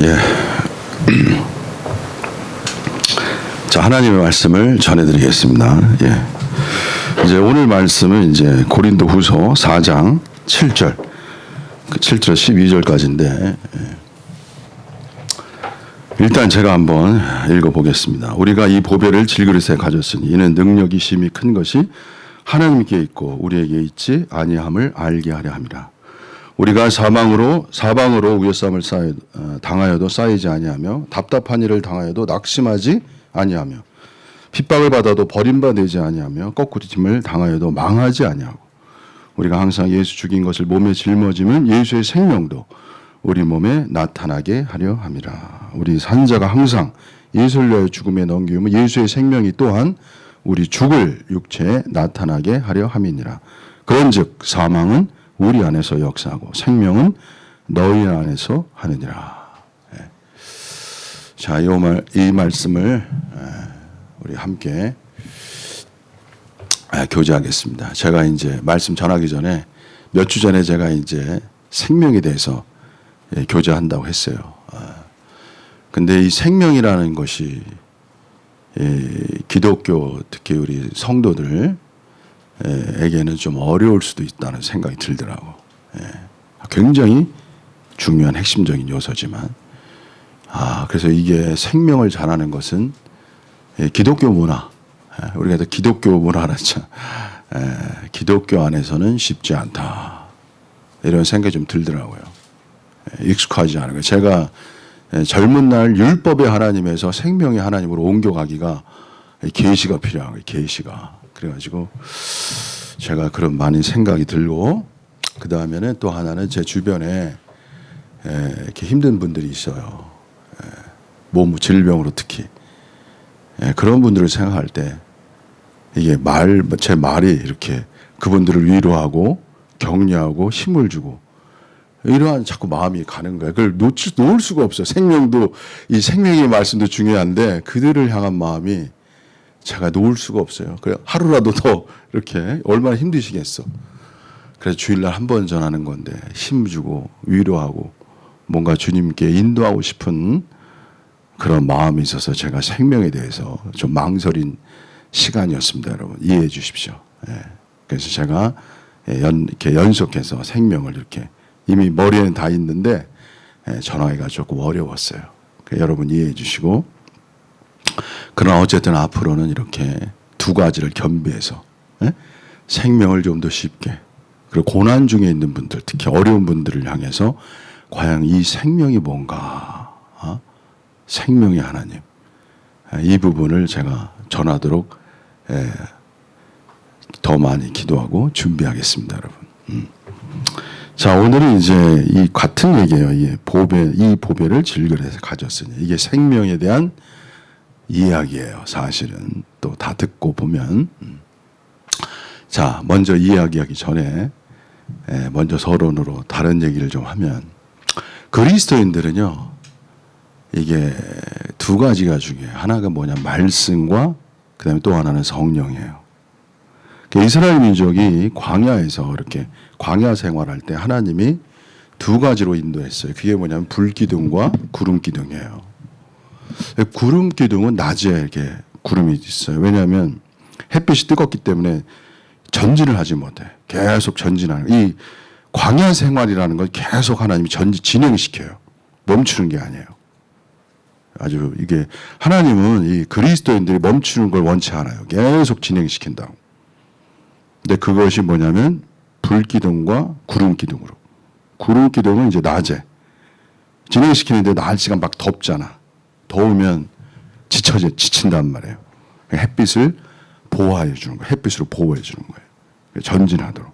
예. 자, 하나님의 말씀을 전해드리겠습니다. 예. 이제 오늘 말씀은 이제 고린도후서 4장 7절, 7절 12절까지인데 일단 제가 한번 읽어보겠습니다. 우리가 이 보배를 질그릇에 가졌으니 이는 능력이 심히 큰 것이 하나님께 있고 우리에게 있지 아니함을 알게 하려 함이라. 우리가 사방으로 위협삼을 당하여도 쌓이지 아니하며 답답한 일을 당하여도 낙심하지 아니하며 핍박을 받아도 버림받지 아니하며 거꾸리짐을 당하여도 망하지 아니하고 우리가 항상 예수 죽인 것을 몸에 짊어지면 예수의 생명도 우리 몸에 나타나게 하려 함이라. 우리 산자가 항상 예수를 위하여 죽음에 넘기면 예수의 생명이 또한 우리 죽을 육체에 나타나게 하려 함이니라. 그런즉 사망은 우리 안에서 역사하고 생명은 너희 안에서 하느니라. 예. 자, 이 말씀을 우리 함께 교제하겠습니다. 제가 이제 말씀 전하기 전에 몇 주 전에 제가 이제 생명에 대해서 교제한다고 했어요. 근데 이 생명이라는 것이 기독교 특히 우리 성도들 에게는 좀 어려울 수도 있다는 생각이 들더라고. 굉장히 중요한 핵심적인 요소지만 그래서 이게 생명을 잘하는 것은 기독교 문화, 우리가 또 기독교 문화라 참 기독교 안에서는 쉽지 않다 이런 생각이 좀 들더라고요. 익숙하지 않은 거예요. 제가 젊은 날 율법의 하나님에서 생명의 하나님으로 옮겨가기가 계시가 필요한 거예요. 계시가. 그래가지고 제가 그런 많은 생각이 들고 그 다음에는 또 하나는 제 주변에 이렇게 힘든 분들이 있어요. 몸 질병으로 특히 그런 분들을 생각할 때 이게 제 말이 이렇게 그분들을 위로하고 격려하고 힘을 주고 이러한 자꾸 마음이 가는 거예요. 그걸 놓을 수가 없어요. 생명도 이 생명의 말씀도 중요한데 그들을 향한 마음이 제가 놓을 수가 없어요. 그래 하루라도 더 이렇게 얼마나 힘드시겠어. 그래서 주일날 한 번 전하는 건데 힘 주고 위로하고 뭔가 주님께 인도하고 싶은 그런 마음이 있어서 제가 생명에 대해서 좀 망설인 시간이었습니다. 여러분 이해해 주십시오. 그래서 제가 이렇게 연속해서 생명을 이렇게 이미 머리에는 다 있는데 전하기가 조금 어려웠어요. 여러분 이해해 주시고 그러나 어쨌든 앞으로는 이렇게 두 가지를 겸비해서 생명을 좀 더 쉽게 그리고 고난 중에 있는 분들 특히 어려운 분들을 향해서 과연 이 생명이 뭔가 생명의 하나님 이 부분을 제가 전하도록 더 많이 기도하고 준비하겠습니다. 여러분. 자, 오늘은 이제 이 같은 얘기예요. 이 보배를 질그릇에 가졌으니 이게 생명에 대한 이야기예요. 사실은 또 다 듣고 보면 자, 먼저 이야기하기 전에 먼저 서론으로 다른 얘기를 좀 하면 그리스도인들은요 이게 두 가지가 중요해요. 하나가 뭐냐 말씀과 그 다음에 또 하나는 성령이에요. 이스라엘 민족이 광야에서 이렇게 광야 생활할 때 하나님이 두 가지로 인도했어요. 그게 뭐냐면 불기둥과 구름기둥이에요. 구름기둥은 낮에 이렇게 구름이 있어요. 왜냐하면 햇빛이 뜨겁기 때문에 전진을 하지 못해. 계속 전진하는. 이 광야 생활이라는 걸 계속 하나님이 진행시켜요. 멈추는 게 아니에요. 아주 이게 하나님은 이 그리스도인들이 멈추는 걸 원치 않아요. 계속 진행시킨다고. 근데 그것이 뭐냐면 불기둥과 구름기둥으로. 구름기둥은 이제 낮에 진행시키는데 날씨가 막 덥잖아. 더우면 지친단 말이에요. 햇빛을 보호해 주는 거예요. 햇빛으로 보호해 주는 거예요. 전진하도록.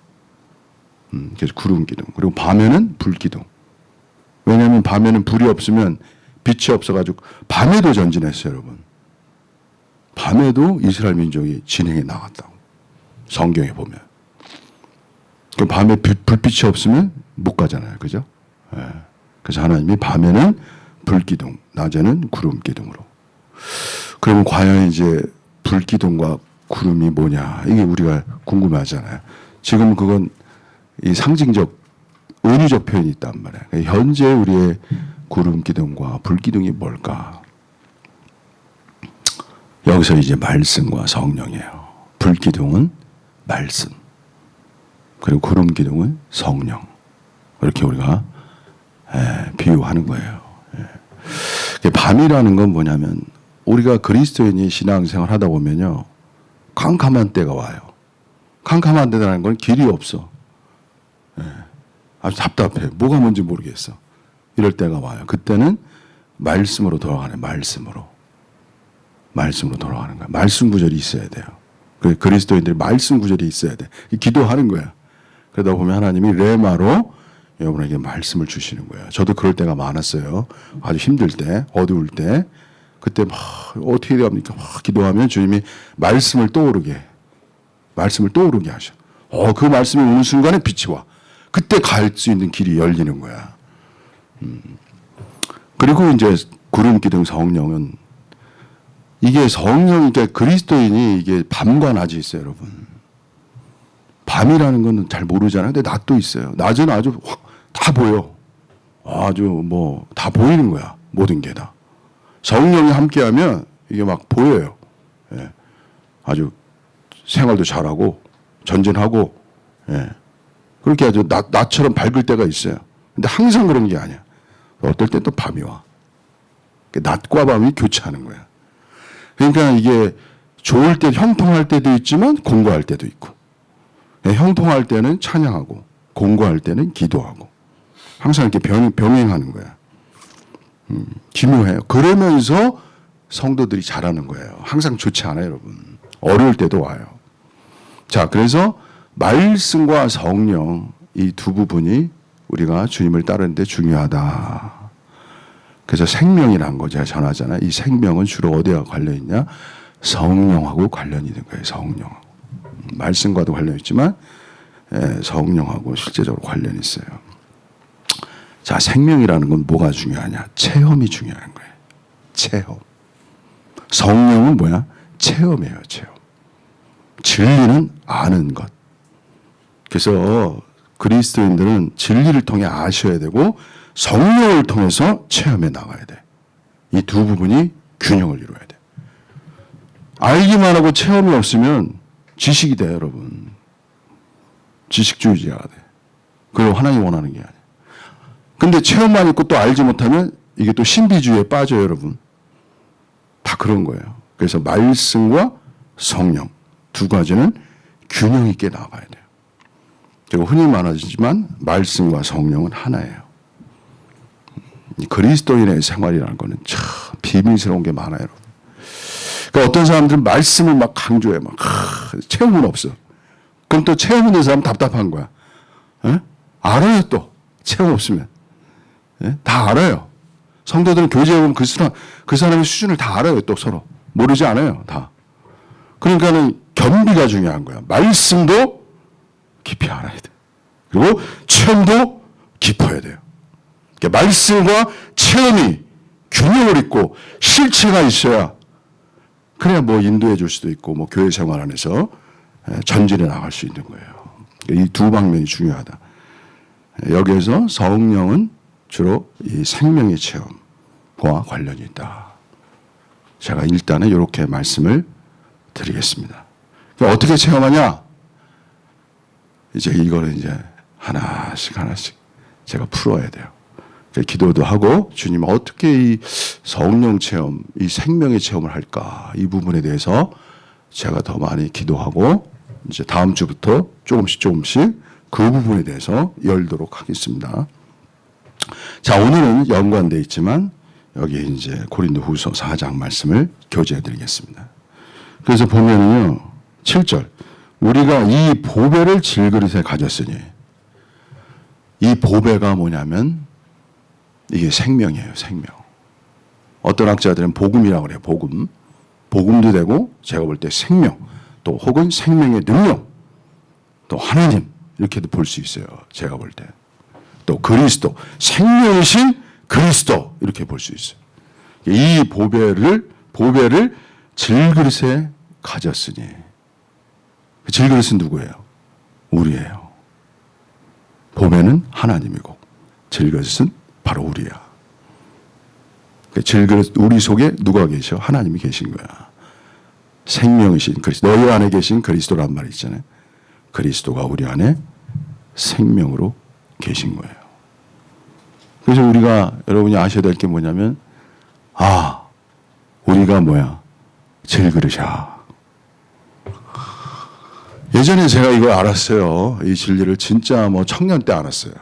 그래서 구름기둥. 그리고 밤에는 불기둥. 왜냐하면 밤에는 불이 없으면 빛이 없어가지고 밤에도 전진했어요, 여러분. 밤에도 이스라엘 민족이 진행해 나갔다고. 성경에 보면. 그 밤에 불빛이 없으면 못 가잖아요. 그죠? 그래서 하나님이 밤에는 불기둥, 낮에는 구름기둥으로. 그러면 과연 이제 불기둥과 구름이 뭐냐? 이게 우리가 궁금하잖아요. 지금 그건 이 상징적, 은유적 표현이 있단 말이에요. 현재 우리의 구름 기둥과 불 기둥이 뭘까? 여기서 이제 말씀과 성령이에요. 불 기둥은 말씀, 그리고 구름 기둥은 성령. 이렇게 우리가 비유하는 거예요. 밤이라는 건 뭐냐면 우리가 그리스도인이 신앙생활 하다 보면요, 캄캄한 때가 와요. 캄캄한 때라는 건 길이 없어. 아주 답답해. 뭐가 뭔지 모르겠어. 이럴 때가 와요. 그때는 말씀으로 돌아가네. 말씀으로 돌아가는 거야. 말씀 구절이 있어야 돼요. 그리스도인들이 말씀 구절이 있어야 돼. 기도하는 거야. 그러다 보면 하나님이 레마로 여러분에게 말씀을 주시는 거예요. 저도 그럴 때가 많았어요. 아주 힘들 때, 어두울 때. 그때 막 어떻게 해야 합니까? 막 기도하면 주님이 말씀을 떠오르게 하셔. 그 말씀이 오는 순간에 빛이 와. 그때 갈 수 있는 길이 열리는 거야. 그리고 이제 구름 기둥 성령은, 이게 성령이니까 그리스도인이 이게 밤과 낮이 있어요, 여러분. 밤이라는 건 잘 모르잖아요. 근데 낮도 있어요. 낮은 아주 다 보여. 아주 다 보이는 거야. 모든 게 다. 성령이 함께하면 이게 막 보여요. 예. 아주 생활도 잘하고 전진하고, 그렇게 아주 낮처럼 밝을 때가 있어요. 근데 항상 그런 게 아니야. 어떨 때 또 밤이 와. 낮과 밤이 교차하는 거야. 그러니까 이게 좋을 때, 형통할 때도 있지만 공고할 때도 있고, 형통할 때는 찬양하고 공고할 때는 기도하고, 항상 이렇게 병행하는 거야. 기묘해요. 그러면서 성도들이 잘하는 거예요. 항상 좋지 않아요, 여러분. 어려울 때도 와요. 자, 그래서 말씀과 성령, 이 두 부분이 우리가 주님을 따르는데 중요하다. 그래서 생명이라는 거 제가 전하잖아요. 이 생명은 주로 어디와 관련 있냐? 성령하고 관련이 있는 거예요. 성령하고. 말씀과도 관련 있지만 성령하고 실제적으로 관련이 있어요. 자, 생명이라는 건 뭐가 중요하냐? 체험이 중요한 거예요. 체험. 성령은 뭐야? 체험이에요. 체험. 진리는 아는 것. 그래서 그리스도인들은 진리를 통해 아셔야 되고 성령을 통해서 체험해 나가야 돼. 이 두 부분이 균형을 이루어야 돼. 알기만 하고 체험이 없으면 지식이 돼, 여러분. 지식주의자가 돼. 그리고 하나님 원하는 게 아니야. 근데 체험만 있고 또 알지 못하면 이게 또 신비주의에 빠져요, 여러분. 다 그런 거예요. 그래서 말씀과 성령 두 가지는 균형 있게 나가야 돼요. 그리고 흔히 말하지만 말씀과 성령은 하나예요. 그리스도인의 생활이라는 거는 참 비밀스러운 게 많아요, 여러분. 그러니까 어떤 사람들은 말씀을 막 강조해, 체험은 없어. 그럼 또 체험 있는 사람 답답한 거야. 알아요, 또 체험 없으면. 다 알아요. 성도들은 교제에 보면 그 사람의 수준을 다 알아요. 또 서로 모르지 않아요, 다. 그러니까는 겸비가 중요한 거야. 말씀도 깊이 알아야 돼. 그리고 체험도 깊어야 돼요. 그러니까 말씀과 체험이 균형을 잇고 실체가 있어야, 그래야 인도해 줄 수도 있고 교회 생활 안에서 전진해 나갈 수 있는 거예요. 이 두 방면이 중요하다. 여기에서 성령은 주로 이 생명의 체험과 관련이 있다. 제가 일단은 이렇게 말씀을 드리겠습니다. 어떻게 체험하냐? 이거는 하나씩 제가 풀어야 돼요. 기도도 하고 주님 어떻게 이 성령 체험, 이 생명의 체험을 할까? 이 부분에 대해서 제가 더 많이 기도하고 이제 다음 주부터 조금씩 그 부분에 대해서 열도록 하겠습니다. 자, 오늘은 연관되어 있지만 여기 이제 고린도후서 4장 말씀을 교제해 드리겠습니다. 그래서 보면은요, 7절. 우리가 이 보배를 질그릇에 가졌으니, 이 보배가 뭐냐면 이게 생명이에요, 생명. 어떤 학자들은 복음이라고 그래요, 복음. 복음도 되고 제가 볼 때 생명, 또 혹은 생명의 능력, 또 하나님, 이렇게도 볼 수 있어요, 제가 볼 때. 또 그리스도, 생명이신 그리스도, 이렇게 볼 수 있어요. 이 보배를 질그릇에 가졌으니, 질그릇은 누구예요? 우리예요. 보배는 하나님이고 질그릇은 바로 우리야. 그 질그릇 우리 속에 누가 계셔? 하나님이 계신 거야. 생명이신 그리스도. 너희 안에 계신 그리스도란 말이 있잖아요. 그리스도가 우리 안에 생명으로 계신 거예요. 그래서 우리가 여러분이 아셔야 될 게 뭐냐면 우리가 뭐야? 질그릇이야. 예전에 제가 이걸 알았어요. 이 진리를 진짜 뭐 청년 때 알았어요.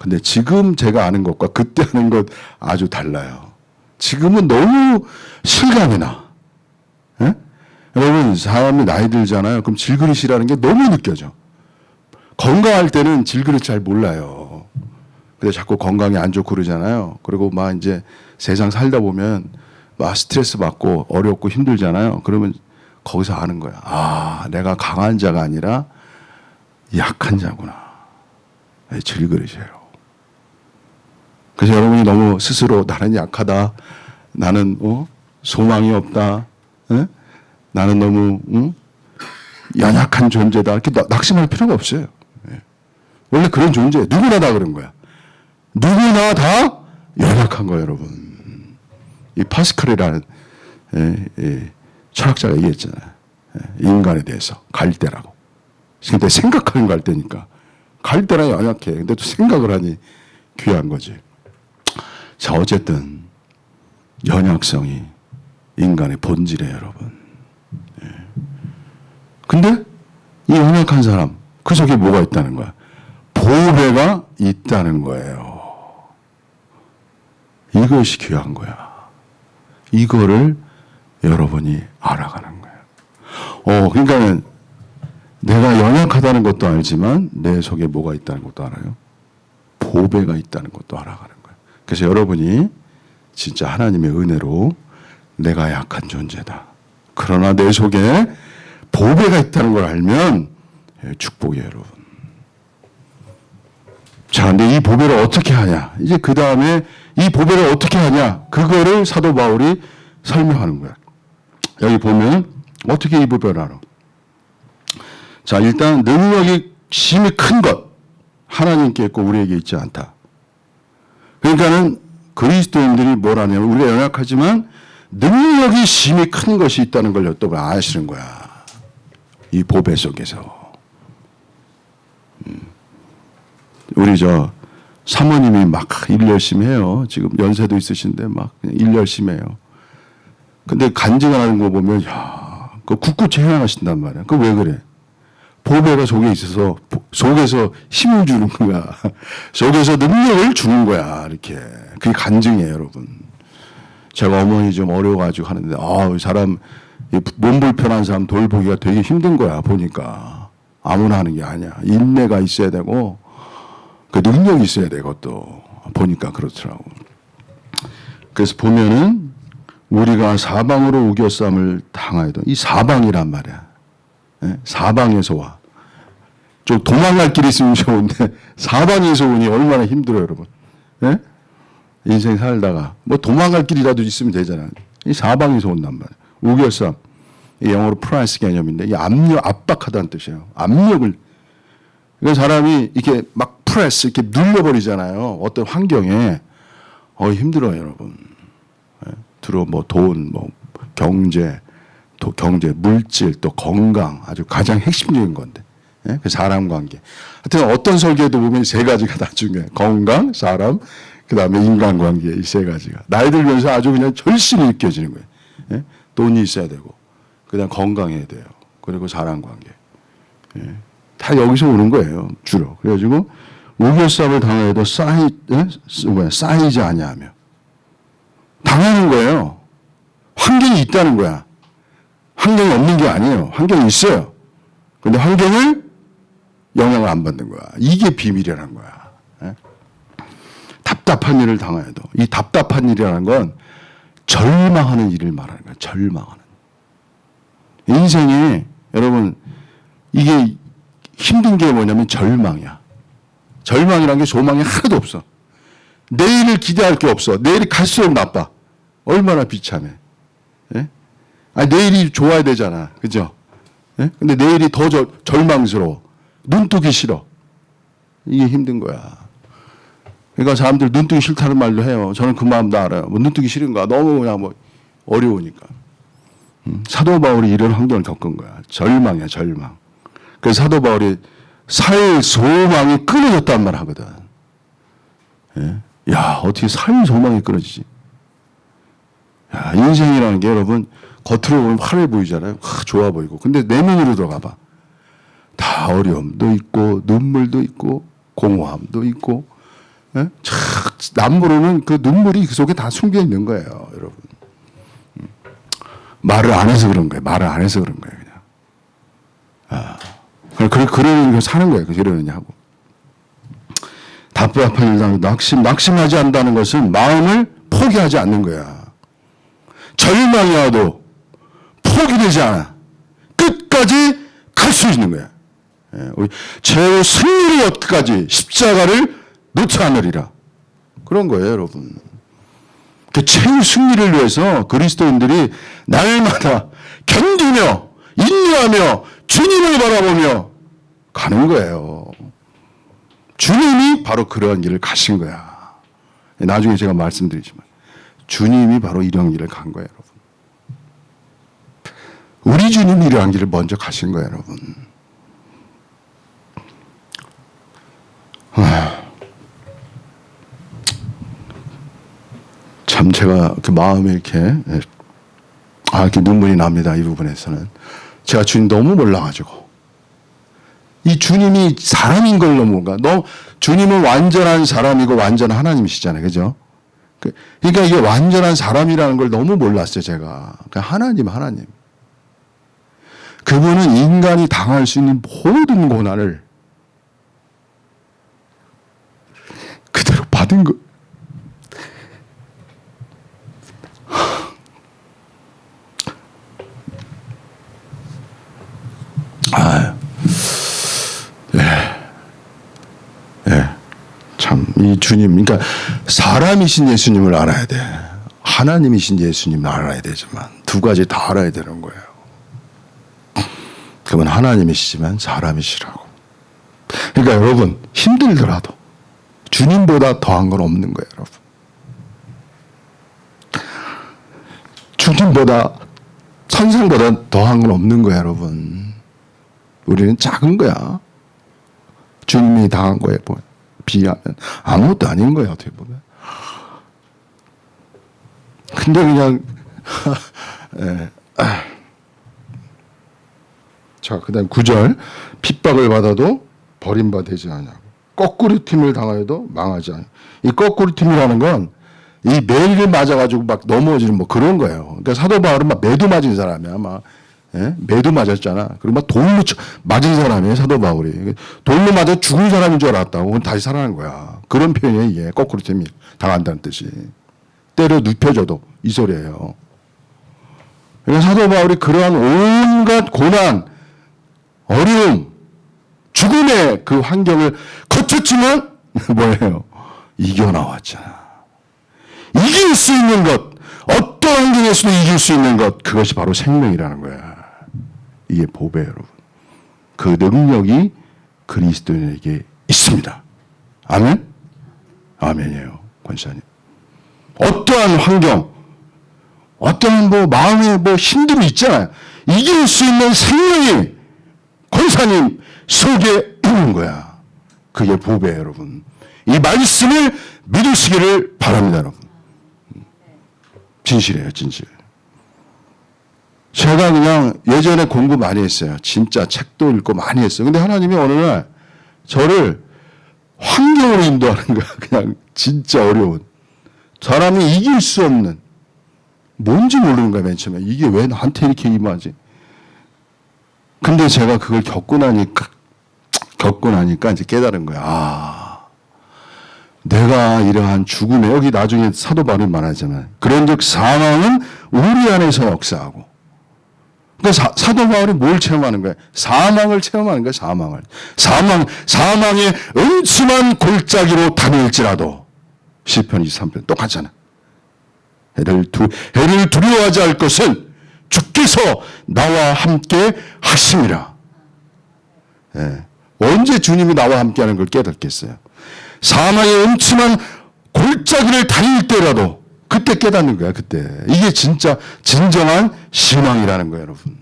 근데 지금 제가 아는 것과 그때 아는 것 아주 달라요. 지금은 너무 실감이 나. 예? 여러분, 사람이 나이 들잖아요. 그럼 질그릇이라는 게 너무 느껴져. 건강할 때는 질그릇 잘 몰라요. 근데 자꾸 건강이 안 좋고 그러잖아요. 그리고 막 이제 세상 살다 보면 막 스트레스 받고 어렵고 힘들잖아요. 그러면 거기서 아는 거야. 내가 강한 자가 아니라 약한 자구나. 질그릇이에요. 그래서 여러분이 너무 스스로 나는 약하다. 나는 소망이 없다. 나는 너무 연약한 존재다. 이렇게 낙심할 필요가 없어요. 원래 그런 존재예요. 누구나 다 그런 거야. 누구나 다 연약한 거예요, 여러분. 이 파스칼이라는 철학자가 얘기했잖아요. 인간에 대해서 갈대라고. 근데 생각하는 갈대니까. 갈대라 연약해. 근데 또 생각을 하니 귀한 거지. 자, 어쨌든 연약성이 인간의 본질이에요, 여러분. 근데 이 연약한 사람, 그 속에 뭐가 있다는 거야? 보배가 있다는 거예요. 이것이 귀한 거야. 이거를 여러분이 알아가는 거예요. 그러니까 내가 연약하다는 것도 알지만 내 속에 뭐가 있다는 것도 알아요. 보배가 있다는 것도 알아가는 거예요. 그래서 여러분이 진짜 하나님의 은혜로 내가 약한 존재다. 그러나 내 속에 보배가 있다는 걸 알면 축복이에요, 여러분. 자, 근데 이 보배를 어떻게 하냐? 이제 그 다음에 이 보배를 어떻게 하냐? 그거를 사도 바울이 설명하는 거야. 여기 보면 어떻게 이 보배를 알아? 자, 일단 능력이 심히 큰 것 하나님께 있고 우리에게 있지 않다. 그러니까는 그리스도인들이 뭐라냐면 우리가 연약하지만 능력이 심히 큰 것이 있다는 걸 또 아시는 거야. 이 보배 속에서. 우리 사모님이 막 일 열심히 해요. 지금 연세도 있으신데 막 일 열심히 해요. 근데 간증하는 거 보면 그 굳굳이 행하신단 말이야. 그 왜 그래? 보배가 속에 있어서 속에서 힘을 주는 거야. 속에서 능력을 주는 거야. 이렇게. 그게 간증이에요, 여러분. 제가 어머니 좀 어려워가지고 하는데 이 사람 몸 불편한 사람 돌보기가 되게 힘든 거야. 보니까 아무나 하는 게 아니야. 인내가 있어야 되고 그 능력이 있어야 되고 또 보니까 그렇더라고. 그래서 보면은 우리가 사방으로 우겨쌈을 당하여도 이 사방이란 말이야. 사방에서 와. 좀 도망갈 길이 있으면 좋은데 사방에서 오니 얼마나 힘들어요, 여러분. 인생 살다가 뭐 도망갈 길이라도 있으면 되잖아. 이 사방에서 온단 말이야. 우겨쌈. 이 영어로 프라이스 개념인데 이 압박하다는 뜻이에요. 압력을. 그러니까 사람이 이렇게 막 프레스 이렇게 눌려버리잖아요. 어떤 환경에 힘들어요, 여러분. 들어 뭐 돈, 뭐 경제, 또 경제, 물질, 또 건강 아주 가장 핵심적인 건데. 그 사람 관계. 하여튼 어떤 설계도 보면 세 가지가 다 중요해. 건강, 사람, 그 다음에 인간관계 이 세 가지가. 나이 들면서 아주 그냥 절실히 느껴지는 거예요. 돈이 있어야 되고, 그 다음 건강해야 돼요. 그리고 사람 관계. 다 여기서 오는 거예요, 주로. 그래가지고 우겨쌈을 당해도 쌓이지 아니하며. 당하는 거예요. 환경이 있다는 거야. 환경이 없는 게 아니에요. 환경이 있어요. 근데 환경을 영향을 안 받는 거야. 이게 비밀이라는 거야. 답답한 일을 당해도 이 답답한 일이라는 건 절망하는 일을 말하는 거야. 절망하는. 인생에 여러분 이게 힘든 게 뭐냐면 절망이야. 절망이라는 게 소망이 하나도 없어. 내일을 기대할 게 없어. 내일이 갈수록 나빠. 얼마나 비참해. 내일이 좋아야 되잖아. 그죠? 근데 내일이 더 절망스러워. 눈 뜨기 싫어. 이게 힘든 거야. 그러니까 사람들 눈뜨기 싫다는 말도 해요. 저는 그 마음도 알아요. 뭐 눈뜨기 싫은가? 너무 그냥 뭐 어려우니까. 사도 바울이 이런 환경을 겪은 거야. 절망이야, 절망. 그래서 사도 바울이 살 소망이 끊어졌단 말 하거든. 예? 야, 어떻게 살 소망이 끊어지지? 야, 인생이라는 게 여러분, 겉으로 보면 화려해 보이잖아요. 좋아 보이고. 근데 내면으로 들어가 봐. 다 어려움도 있고, 눈물도 있고, 공허함도 있고, 예? 남모르는 그 눈물이 그 속에 다 숨겨 있는 거예요, 여러분. 말을 안 해서 그런 거예요. 말을 안 해서 그런 거예요, 그냥. 그러는 사는 거예요. 그러느냐 하고. 답답한 일당 낙심하지 않는다는 것은 마음을 포기하지 않는 거야. 절망이 와도 포기되지 않아. 끝까지 갈 수 있는 거야. 우리 최후 승리의 여기까지 십자가를 놓지 않으리라. 그런 거예요, 여러분. 그 최후 승리를 위해서 그리스도인들이 날마다 견디며 인내하며 주님을 바라보며 가는 거예요. 주님이 바로 그러한 길을 가신 거야. 나중에 제가 말씀드리지만 주님이 바로 이런 길을 간 거예요, 여러분. 우리 주님이 이러한 길을 먼저 가신 거예요, 여러분. 참 제가 그 마음에 이렇게 눈물이 납니다. 이 부분에서는 제가 주님 너무 몰라가지고 이 주님이 사람인 걸 너무 주님은 완전한 사람이고 완전한 하나님이시잖아요, 그죠? 그러니까 이게 완전한 사람이라는 걸 너무 몰랐어요, 제가. 하나님. 그분은 인간이 당할 수 있는 모든 고난을 그대로 받은 거. 참, 이 주님, 그러니까 사람이신 예수님을 알아야 돼. 하나님이신 예수님을 알아야 되지만 두 가지 다 알아야 되는 거예요. 그분 하나님이시지만 사람이시라고. 그러니까 여러분, 힘들더라도 주님보다 더한 건 없는 거예요, 여러분. 주님보다, 선생보다 더한 건 없는 거예요, 여러분. 우리는 작은 거야. 주님이 당한 거에 비하면 아무것도 아닌 거야, 어떻게 보면. 근데 그냥 자, 그 다음 9절. 핍박을 받아도 버림받지 않냐고. 거꾸로 팀을 당하여도 망하지 않아. 이 거꾸로 팀이라는 건 이 매일 맞아가지고 막 넘어지는 뭐 그런 거예요. 그러니까 사도 바울은 막 매도 맞은 사람이야. 매도 맞았잖아. 그리고 막 돌로 맞은 사람이에요, 사도 바울이. 돌로 맞아 죽은 사람인 줄 알았다고. 다시 살아난 거야. 그런 표현이에요, 이게. 거꾸로 팀이 당한다는 뜻이. 때려 눕혀줘도 이 소리예요. 그러니까 사도 바울이 그러한 온갖 고난, 어려움, 죽음의 그 환경을 거쳤지만 뭐예요? 이겨나왔잖아. 이길 수 있는 것, 어떤 환경에서도 이길 수 있는 것, 그것이 바로 생명이라는 거야. 이게 보배예요, 여러분. 그 능력이 그리스도인에게 있습니다. 아멘? 아멘이에요, 권사님. 어떠한 환경, 어떠한 마음에 힘듦이 있잖아요. 이길 수 있는 생명이 권사님 속에 있는 거야. 그게 보배예요, 여러분. 이 말씀을 믿으시기를 바랍니다, 여러분. 진실이에요, 진실. 제가 그냥 예전에 공부 많이 했어요. 진짜 책도 읽고 많이 했어요. 근데 하나님이 어느 날 저를 환경으로 인도하는 거야. 그냥 진짜 어려운. 사람이 이길 수 없는. 뭔지 모르는 거야, 맨 처음에. 이게 왜 나한테 이렇게 임하지? 근데 제가 그걸 겪고 나니까 이제 깨달은 거야. 내가 이러한 죽음에, 여기 나중에 사도 바울이 말하잖아요. 그런즉 사망은 우리 안에서 역사하고. 그러니까 사도 바울이 뭘 체험하는 거예요? 사망을 체험하는 거예요, 사망을. 사망의 음침한 골짜기로 다닐지라도. 시편 23편 똑같잖아. 해를 두려워하지 않을 것은 주께서 나와 함께 하심이라. 언제 주님이 나와 함께 하는 걸 깨닫겠어요? 사망의 음침한 골짜기를 달릴 때라도 그때 깨닫는 거야. 그때 이게 진짜 진정한 신앙이라는 거예요, 여러분.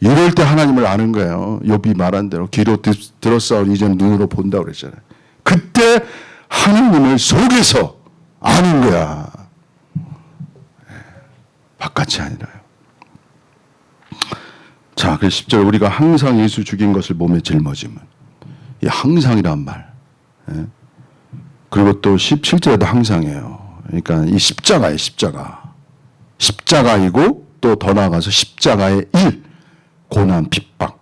이럴 때 하나님을 아는 거예요. 욥이 말한 대로 귀로 들었사오니 이제는 눈으로 본다고 그랬잖아요. 그때 하나님을 속에서 아는 거야. 바깥이 아니라요. 자, 그래서 10절 우리가 항상 예수 죽인 것을 몸에 짊어짐은, 이 항상이란 말. 그리고 또 17절에도 항상이에요. 그러니까 이 십자가예요, 십자가. 십자가이고 또 더 나아가서 십자가의 일, 고난, 핍박,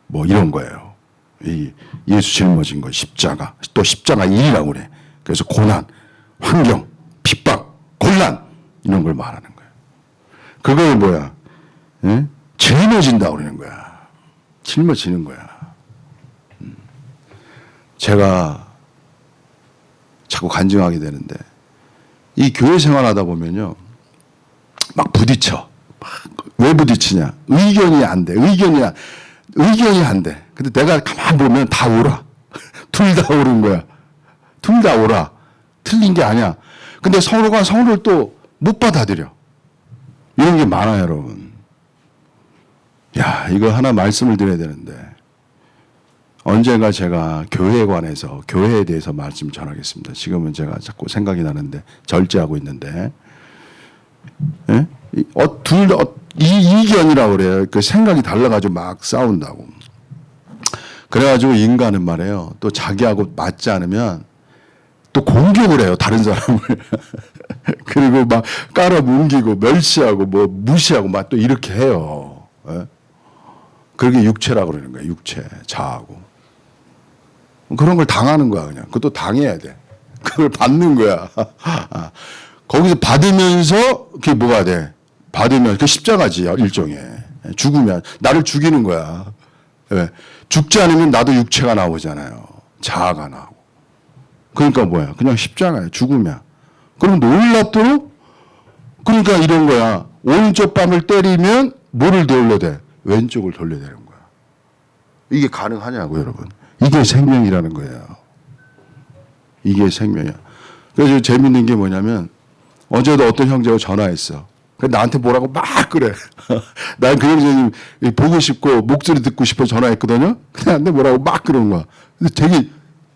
뭐 이런 거예요. 이 예수 짊어진 거 십자가, 또 십자가의 일이라고 그래. 그래서 고난, 환경, 핍박, 곤란 이런 걸 말하는 거예요. 그걸 뭐야? 짊어진다고 그러는 거야. 짊어지는 거야. 제가 자꾸 간증하게 되는데 이 교회 생활하다 보면요, 막 부딪혀. 왜 부딪히냐? 의견이 안 돼. 의견이 안 돼. 근데 내가 가만 보면 다 옳아. 둘 다 옳은 거야. 둘 다 옳아. 틀린 게 아니야. 근데 서로가 서로를 또 못 받아들여. 이런 게 많아요, 여러분. 야, 이거 하나 말씀을 드려야 되는데 언젠가 제가 교회에 관해서, 교회에 대해서 말씀 전하겠습니다. 지금은 제가 자꾸 생각이 나는데 절제하고 있는데, 예? 이견이라고 그래요. 그 생각이 달라가지고 막 싸운다고. 그래가지고 인간은 말이에요, 또 자기하고 맞지 않으면 또 공격을 해요, 다른 사람을. 그리고 막 깔아뭉기고 멸시하고 뭐 무시하고 막 또 이렇게 해요. 예? 그게 육체라고 그러는 거예요. 육체, 자하고. 그런 걸 당하는 거야, 그냥. 그것도 당해야 돼. 그걸 받는 거야. 거기서 받으면서 그게 뭐가 돼? 받으면 그 십자가지, 일종의. 죽으면 나를 죽이는 거야. 왜? 죽지 않으면 나도 육체가 나오잖아요. 자아가 나오고. 그러니까 뭐야? 그냥 십자가야. 죽으면. 그럼 놀랍도록, 그러니까 이런 거야. 오른쪽 뺨을 때리면 뭐를 돌려야 돼? 왼쪽을 돌려야 되는 거야. 이게 가능하냐고, 여러분. 이게 생명이라는 거예요. 이게 생명이야. 그래서 재밌는 게 뭐냐면, 어제도 어떤 형제가 전화했어. 나한테 뭐라고 막 그래. 난 그 형제님 보고 싶고 목소리 듣고 싶어 전화했거든요. 근데 나한테 뭐라고 막 그러는 거야. 근데 되게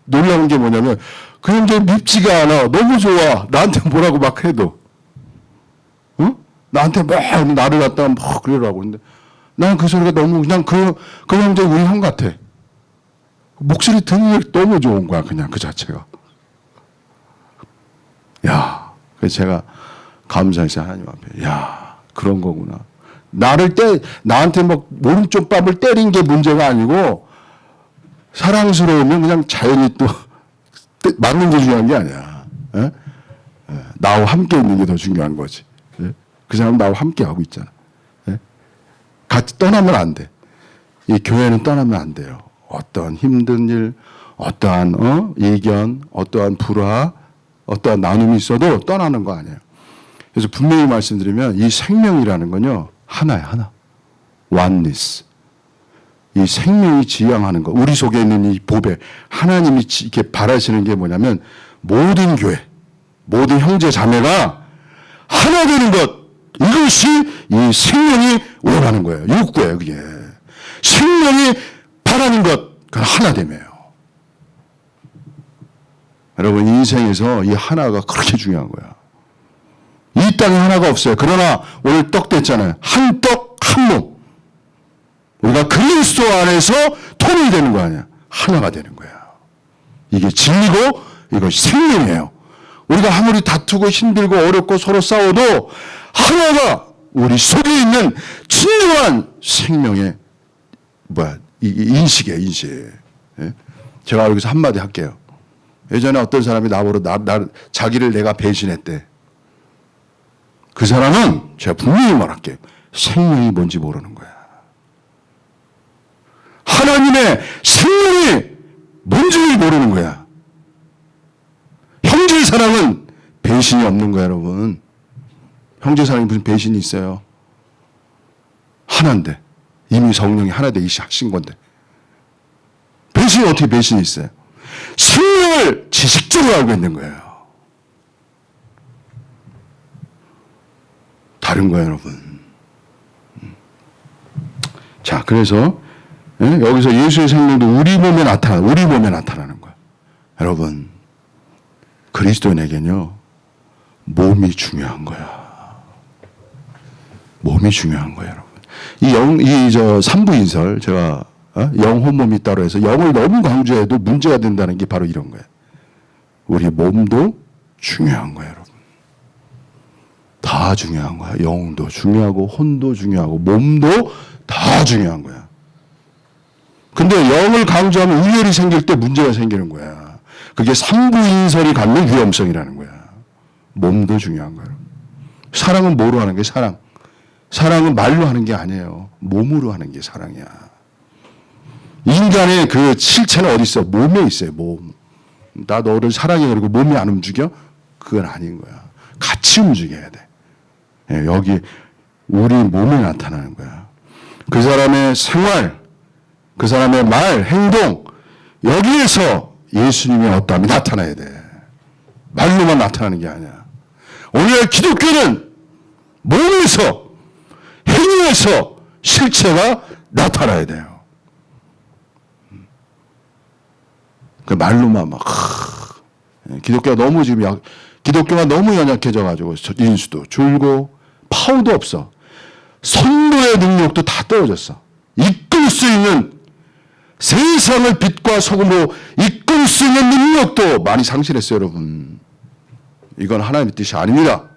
놀라운 게 뭐냐면, 그 형제님 밉지가 않아. 너무 좋아. 나한테 뭐라고 막 해도. 응? 나한테 막 나를 갖다가 막 그러라고. 근데 난 그 소리가 너무 그냥 그 형제 우리 형 같아. 목소리 듣는 게 너무 좋은 거야. 그냥 그 자체가. 야, 그래서 제가 감사했어요, 하나님 앞에. 야, 그런 거구나. 나한테 막 오른쪽 뺨을 때린 게 문제가 아니고, 사랑스러우면 그냥 자연히 또 맞는 게 중요한 게 아니야. 에? 나와 함께 있는 게 더 중요한 거지. 에? 그 사람 나와 함께 하고 있잖아. 에? 같이 떠나면 안 돼. 이 교회는 떠나면 안 돼요. 어떠한 힘든 일, 어떠한 이견, 어떠한 불화, 어떠한 나눔이 있어도 떠나는 거 아니에요. 그래서 분명히 말씀드리면 이 생명이라는 건요, 하나야, 하나. oneness. 이 생명이 지향하는 것, 우리 속에 있는 이 보배, 하나님이 이렇게 바라시는 게 뭐냐면, 모든 교회, 모든 형제 자매가 하나 되는 것, 이것이 이 생명이 원하는 거예요. 욕구예요, 그게. 생명이 바라는 것, 그건 하나 됨이에요. 여러분, 인생에서 이 하나가 그렇게 중요한 거야. 이 땅에 하나가 없어요. 그러나 오늘 떡 됐잖아요. 한 떡, 한 몸. 우리가 그리스도 안에서 통일되는 거 아니야. 하나가 되는 거야. 이게 진리고 이것이 생명이에요. 우리가 아무리 다투고 힘들고 어렵고 서로 싸워도 하나가 우리 속에 있는 진정한 생명의 인식이에요, 인식. 예? 제가 여기서 한마디 할게요. 예전에 어떤 사람이 나보고 자기를 내가 배신했대. 그 사람은 제가 분명히 말할게요. 생명이 뭔지 모르는 거야. 하나님의 생명이 뭔지 모르는 거야. 형제 사랑은 배신이 없는 거야, 여러분. 형제 사랑이 무슨 배신이 있어요? 하나인데. 이미 성령이 하나 되기 하신 건데. 배신이 어떻게 배신이 있어요? 생명을 지식 실체로 알고 있는 거예요. 다른 거예요, 여러분. 자, 그래서 여기서 예수의 생명도 우리 몸에 나타나는 거예요. 여러분, 그리스도인에게는요, 몸이 중요한 거야. 몸이 중요한 거예요, 여러분. 삼부인설, 제가 영, 혼, 몸이 있다고 해서 영을 너무 강조해도 문제가 된다는 게 바로 이런 거예요. 우리 몸도 중요한 거예요, 여러분. 다 중요한 거야. 영도 중요하고, 혼도 중요하고, 몸도 다 중요한 거야. 근데 영을 강조하면 우열이 생길 때 문제가 생기는 거야. 그게 삼부인설이 갖는 위험성이라는 거야. 몸도 중요한 거야. 사랑은 뭐로 하는 게 사랑? 사랑은 말로 하는 게 아니에요. 몸으로 하는 게 사랑이야. 인간의 그 실체는 어디 있어? 몸에 있어요. 몸. 나 너를 사랑해 그리고 몸이 안 움직여? 그건 아닌 거야. 같이 움직여야 돼. 여기 우리 몸에 나타나는 거야. 그 사람의 생활, 그 사람의 말, 행동, 여기에서 예수님의 어떠함이 나타나야 돼. 말로만 나타나는 게 아니야. 오늘 기독교는 몸에서, 행위에서 실체가 나타나야 돼요. 그 말로만 막, 기독교가 너무 연약해져가지고 인수도 줄고 파워도 없어. 선도의 능력도 다 떨어졌어. 이끌 수 있는 세상을 빛과 소금으로 이끌 수 있는 능력도 많이 상실했어요, 여러분. 이건 하나님의 뜻이 아닙니다.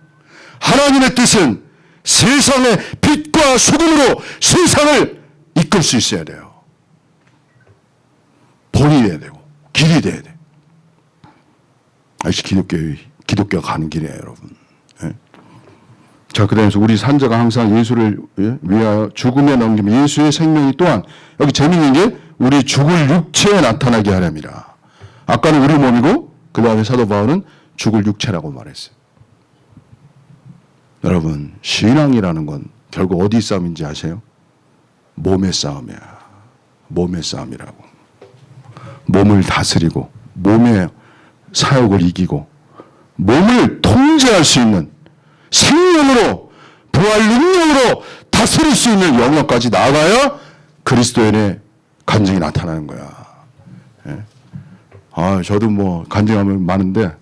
하나님의 뜻은 세상의 빛과 소금으로 세상을 이끌 수 있어야 돼요. 본이 돼야 되고 길이 돼야 돼. 기독교가 가는 길이에요, 여러분. 자, 그다음에 우리 산자가 항상 예수를 위하여 죽음에 넘기면 예수의 생명이 또한, 여기 재미있는 게 우리 죽을 육체에 나타나게 하렵니다. 아까는 우리 몸이고 그 다음에 사도 바울은 죽을 육체라고 말했어요. 여러분, 신앙이라는 건 결국 어디 싸움인지 아세요? 몸의 싸움이야. 몸의 싸움이라고. 몸을 다스리고 몸의 사욕을 이기고 몸을 통제할 수 있는 생명으로, 부활 능력으로 다스릴 수 있는 영역까지 나아가야 그리스도인의 간증이 나타나는 거야. 저도 뭐 간증하면 많은데,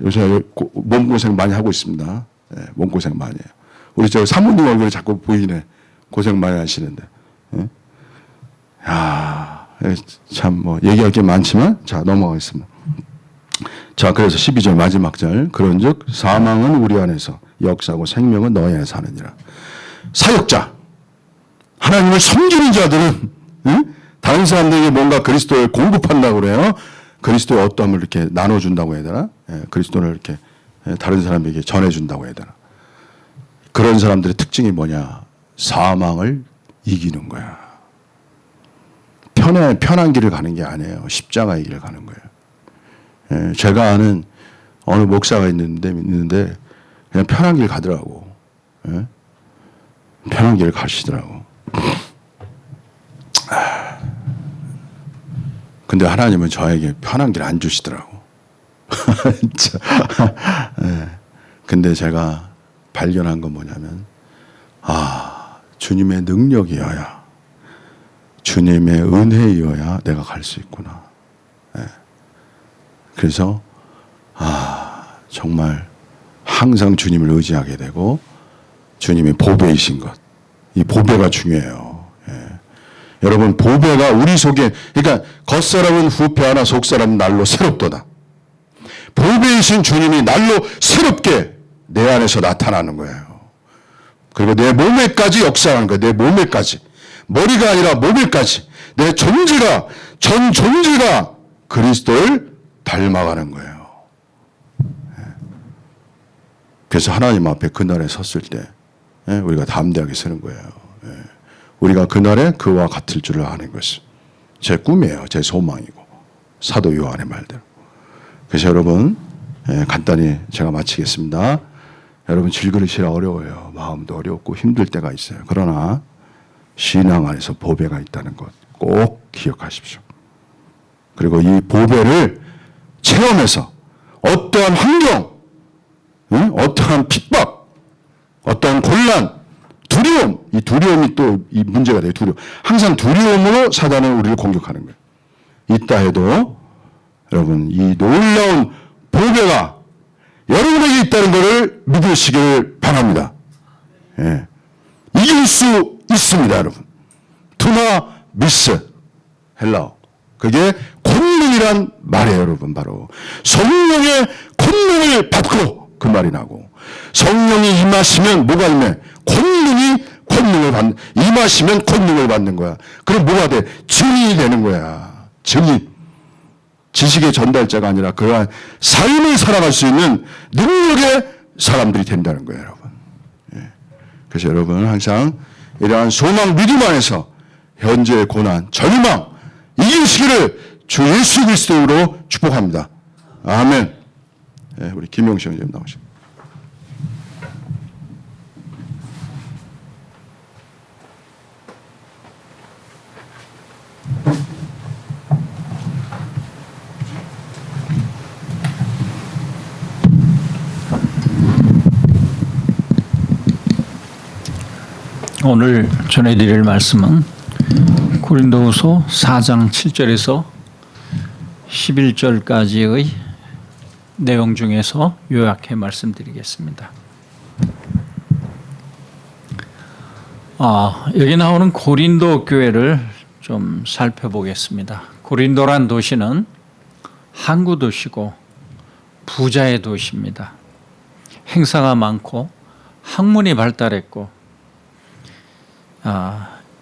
요새 몸고생 많이 하고 있습니다. 몸고생 많이 해요. 우리 저 사모님 얼굴이 자꾸 보이네. 고생 많이 하시는데. 참 뭐 얘기할 게 많지만, 자, 넘어가겠습니다. 자, 그래서 12절 마지막 절. 그런즉 사망은 우리 안에서 역사하고 생명은 너희 안에 사느니라. 사역자, 하나님을 섬기는 자들은 다른 사람들에게 뭔가 그리스도를 공급한다고 그래요. 그리스도의 어떠함을 이렇게 나눠준다고 해야 되나? 그리스도를 이렇게 다른 사람에게 전해준다고 해야 되나? 그런 사람들의 특징이 뭐냐? 사망을 이기는 거야. 편한 길을 가는 게 아니에요. 십자가의 길을 가는 거예요. 제가 아는 어느 목사가 있는데 그냥 편한 길 가더라고. 편한 길 가시더라고. 근데 하나님은 저에게 편한 길 안 주시더라고. 근데 제가 발견한 건 뭐냐면, 주님의 능력이어야, 주님의 은혜이어야 내가 갈 수 있구나. 그래서 정말 항상 주님을 의지하게 되고 주님의 보배이신 것, 이 보배가 중요해요. 여러분, 보배가 우리 속에, 그러니까 겉사람은 후패하나 속사람은 날로 새롭도다. 보배이신 주님이 날로 새롭게 내 안에서 나타나는 거예요. 그리고 내 몸에까지 역사하는 거예요. 내 몸에까지. 머리가 아니라 몸에까지. 내 존재가, 전 존재가 그리스도를 닮아가는 거예요. 그래서 하나님 앞에 그날에 섰을 때 우리가 담대하게 서는 거예요. 우리가 그날에 그와 같을 줄을 아는 것이 제 꿈이에요. 제 소망이고 사도 요한의 말대로. 그래서 여러분, 간단히 제가 마치겠습니다. 여러분, 질그릇이라 어려워요. 마음도 어렵고 힘들 때가 있어요. 그러나 신앙 안에서 보배가 있다는 것 꼭 기억하십시오. 그리고 이 보배를 체험에서 어떠한 환경, 어떠한 핍박, 어떠한 곤란, 두려움, 이 두려움이 또 이 문제가 돼요. 두려움. 항상 두려움으로 사단은 우리를 공격하는 거예요. 있다 해도 여러분 이 놀라운 보배가 여러분에게 있다는 것을 믿으시기를 바랍니다. 예. 이길 수 있습니다, 여러분. 투나 미스 헬라어. 그게 권능이란 말이에요, 여러분. 바로 성령의 권능을 받고 그 말이 나고 성령이 임하시면 뭐가 임해? 권능을 받는 임하시면 권능을 받는 거야. 그럼 뭐가 돼? 증인이 되는 거야. 증인. 지식의 전달자가 아니라 그러한 삶을 살아갈 수 있는 능력의 사람들이 된다는 거예요, 여러분. 예. 그래서 여러분 항상 이러한 소망 믿음 안에서 현재의 고난, 절망 이기시기를 주 예수 그리스도로 축복합니다. 아멘. 예, 우리 김용식 형님 나오십니다. 오늘 전해드릴 말씀은 고린도후서 4장 7절에서 11절까지의 내용 중에서 요약해 말씀드리겠습니다. 여기 나오는 고린도 교회를 좀 살펴보겠습니다. 고린도란 도시는 항구 도시고 부자의 도시입니다. 행사가 많고 학문이 발달했고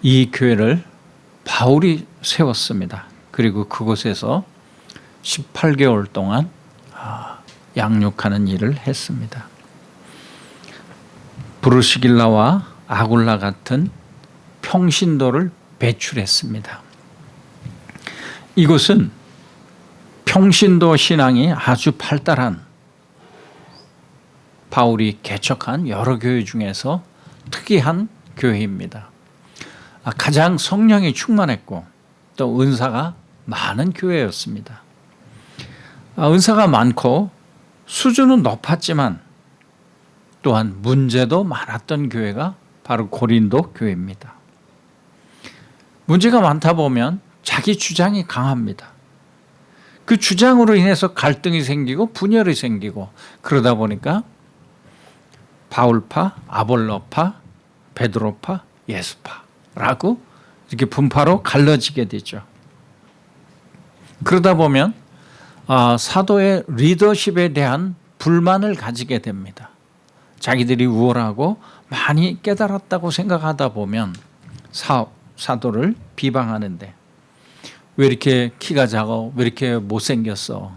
이 교회를 바울이 세웠습니다. 그리고 그곳에서 18개월 동안 양육하는 일을 했습니다. 브루시길라와 아굴라 같은 평신도를 배출했습니다. 이곳은 평신도 신앙이 아주 발달한 바울이 개척한 여러 교회 중에서 특이한 교회입니다. 가장 성령이 충만했고 또 은사가 많은 교회였습니다. 은사가 많고 수준은 높았지만 또한 문제도 많았던 교회가 바로 고린도 교회입니다. 문제가 많다 보면 자기 주장이 강합니다. 그 주장으로 인해서 갈등이 생기고 분열이 생기고 그러다 보니까 바울파, 아볼로파, 베드로파, 예수파라고 이렇게 분파로 갈라지게 되죠. 그러다 보면 사도의 리더십에 대한 불만을 가지게 됩니다. 자기들이 우월하고 많이 깨달았다고 생각하다 보면 사도를 비방하는데 왜 이렇게 키가 작아? 왜 이렇게 못생겼어?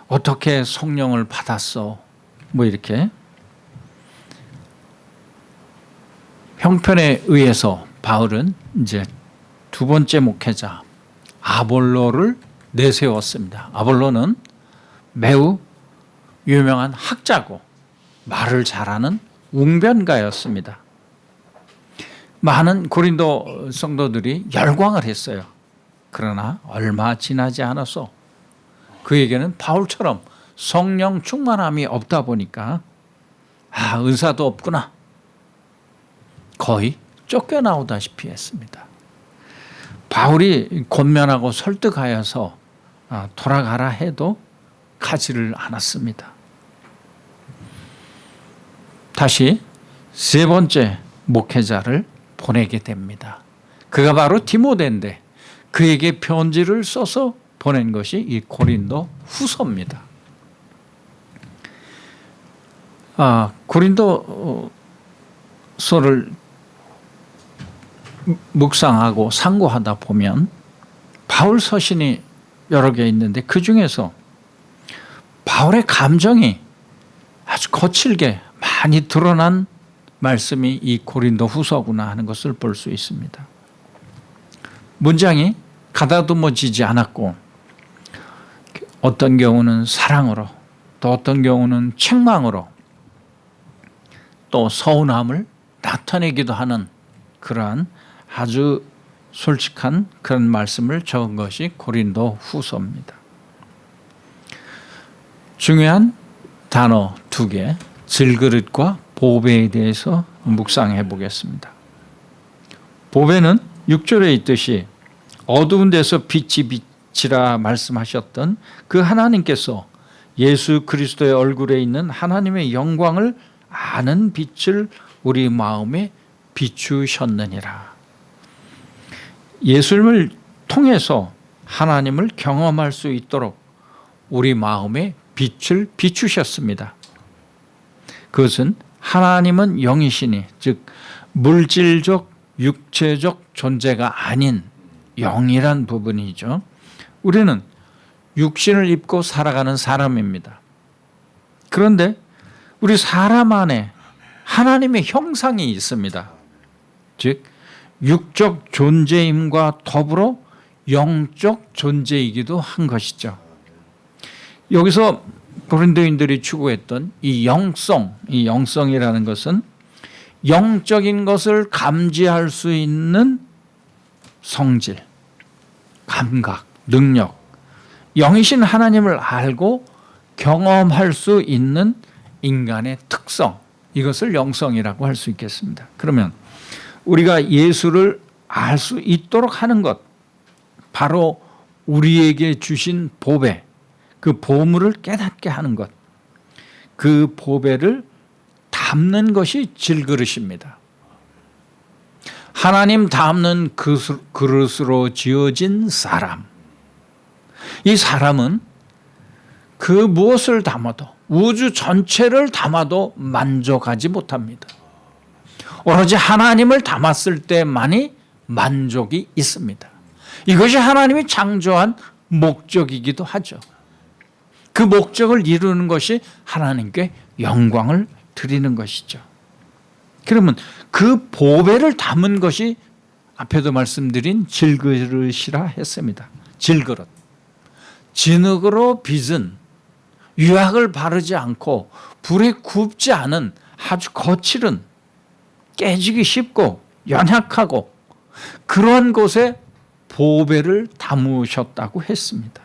어떻게 성령을 받았어? 뭐 이렇게 형편에 의해서 바울은 이제 두 번째 목회자 아볼로를 내세웠습니다. 아볼로는 매우 유명한 학자고 말을 잘하는 웅변가였습니다. 많은 고린도 성도들이 열광을 했어요. 그러나 얼마 지나지 않아서 그에게는 바울처럼 성령 충만함이 없다 보니까 은사도 없구나. 거의 쫓겨나오다시피 했습니다. 바울이 권면하고 설득하여서 돌아가라 해도 가지를 않았습니다. 다시 세 번째 목회자를 보내게 됩니다. 그가 바로 디모데인데 그에게 편지를 써서 보낸 것이 이 고린도 후서입니다. 고린도서를 묵상하고 상고하다 보면 바울 서신이 여러 개 있는데 그 중에서 바울의 감정이 아주 거칠게 많이 드러난 말씀이 이 고린도 후서구나 하는 것을 볼 수 있습니다. 문장이 가다듬어지지 않았고 어떤 경우는 사랑으로 또 어떤 경우는 책망으로 또 서운함을 나타내기도 하는 그러한 아주 솔직한 그런 말씀을 적은 것이 고린도 후서입니다. 중요한 단어 2개, 질그릇과 보배에 대해서 묵상해 보겠습니다. 보배는 6절에 있듯이 어두운 데서 빛이 비치라 말씀하셨던 그 하나님께서 예수 그리스도의 얼굴에 있는 하나님의 영광을 아는 빛을 우리 마음에 비추셨느니라. 예수님을 통해서 하나님을 경험할 수 있도록 우리 마음에 빛을 비추셨습니다. 그것은 하나님은 영이시니, 즉 물질적 육체적 존재가 아닌 영이란 부분이죠. 우리는 육신을 입고 살아가는 사람입니다. 그런데 우리 사람 안에 하나님의 형상이 있습니다. 즉 육적 존재임과 더불어 영적 존재이기도 한 것이죠. 여기서 고린도인들이 추구했던 이 영성이라는 것은 영적인 것을 감지할 수 있는 성질, 감각, 능력, 영이신 하나님을 알고 경험할 수 있는 인간의 특성, 이것을 영성이라고 할 수 있겠습니다. 그러면 우리가 예수를 알 수 있도록 하는 것, 바로 우리에게 주신 보배, 그 보물을 깨닫게 하는 것, 그 보배를 담는 것이 질그릇입니다. 하나님 담는 그릇으로 지어진 사람, 이 사람은 그 무엇을 담아도, 우주 전체를 담아도 만족하지 못합니다. 오로지 하나님을 담았을 때만이 만족이 있습니다. 이것이 하나님이 창조한 목적이기도 하죠. 그 목적을 이루는 것이 하나님께 영광을 드리는 것이죠. 그러면 그 보배를 담은 것이 앞에도 말씀드린 질그릇이라 했습니다. 질그릇. 진흙으로 빚은 유약을 바르지 않고 불에 굽지 않은 아주 거칠은, 깨지기 쉽고 연약하고 그런 곳에 보배를 담으셨다고 했습니다.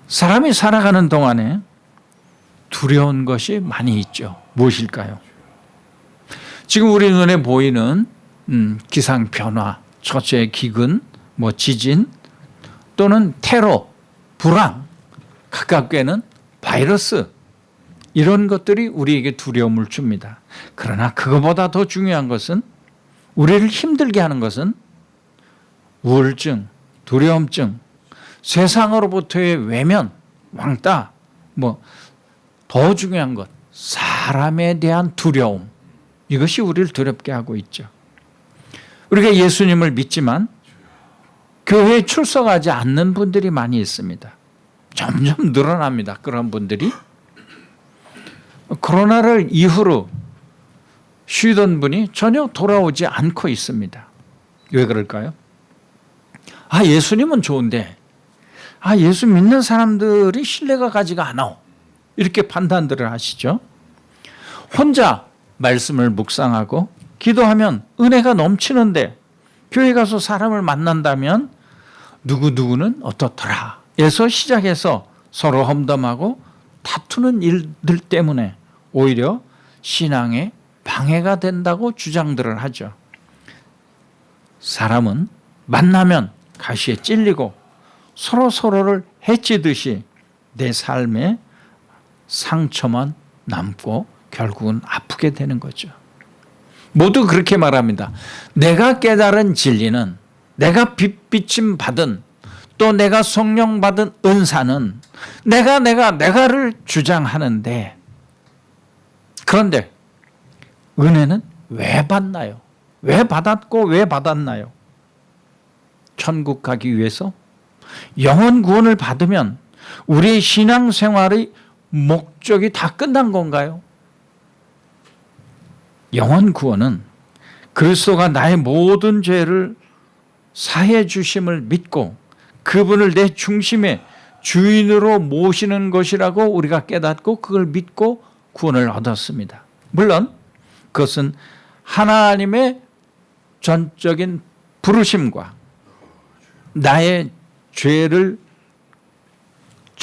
사람이 살아가는 동안에 두려운 것이 많이 있죠. 무엇일까요? 지금 우리 눈에 보이는 기상 변화, 초체 기근, 지진 또는 테러, 불황, 가깝게는 바이러스, 이런 것들이 우리에게 두려움을 줍니다. 그러나 그것보다 더 중요한 것은, 우리를 힘들게 하는 것은 우울증, 두려움증, 세상으로부터의 외면, 왕따, 더 중요한 것, 사람에 대한 두려움, 이것이 우리를 두렵게 하고 있죠. 우리가 예수님을 믿지만 교회에 출석하지 않는 분들이 많이 있습니다. 점점 늘어납니다. 그런 분들이. 코로나를 이후로 쉬던 분이 돌아오지 않고 있습니다. 왜 그럴까요? 예수님은 좋은데 예수 믿는 사람들이 신뢰가 가지가 않아, 이렇게 판단들을 하시죠. 혼자 말씀을 묵상하고 기도하면 은혜가 넘치는데 교회 가서 사람을 만난다면 누구누구는 어떻더라 에서 시작해서 서로 험담하고 다투는 일들 때문에 오히려 신앙에 방해가 된다고 주장들을 하죠. 사람은 만나면 가시에 찔리고 서로를 해치듯이 내 삶에 상처만 남고 결국은 아프게 되는 거죠. 모두 그렇게 말합니다. 내가 깨달은 진리는, 내가 빛비침 받은, 또 내가 성령 받은 은사는 내가를 주장하는데, 그런데 은혜는 왜 받나요? 왜 받았고 왜 받았나요? 천국 가기 위해서? 영원 구원을 받으면 우리의 신앙생활의 목적이 다 끝난 건가요? 영원 구원은 그리스도가 나의 모든 죄를 사해 주심을 믿고 그분을 내 중심의 주인으로 모시는 것이라고 우리가 깨닫고 그걸 믿고 구원을 얻었습니다. 물론 그것은 하나님의 전적인 부르심과 나의 죄를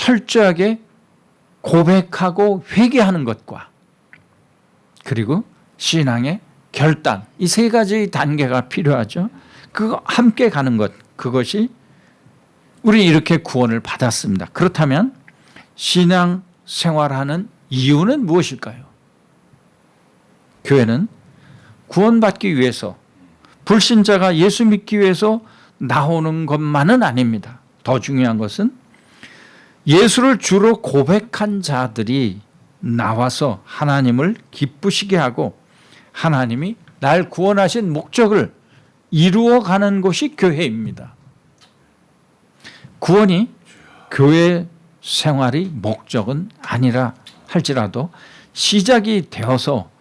철저하게 고백하고 회개하는 것과 그리고 신앙의 결단, 이 세 가지 단계가 필요하죠. 그거 함께 가는 것, 그것이 우리 이렇게 구원을 받았습니다. 그렇다면 신앙 생활하는 이유는 무엇일까요? 교회는 구원받기 위해서, 불신자가 예수 믿기 위해서 나오는 것만은 아닙니다. 더 중요한 것은 예수를 주로 고백한 자들이 나와서 하나님을 기쁘시게 하고 하나님이 날 구원하신 목적을 이루어가는 곳이 교회입니다. 구원이 교회 생활이 목적은 아니라 할지라도 시작이 되어서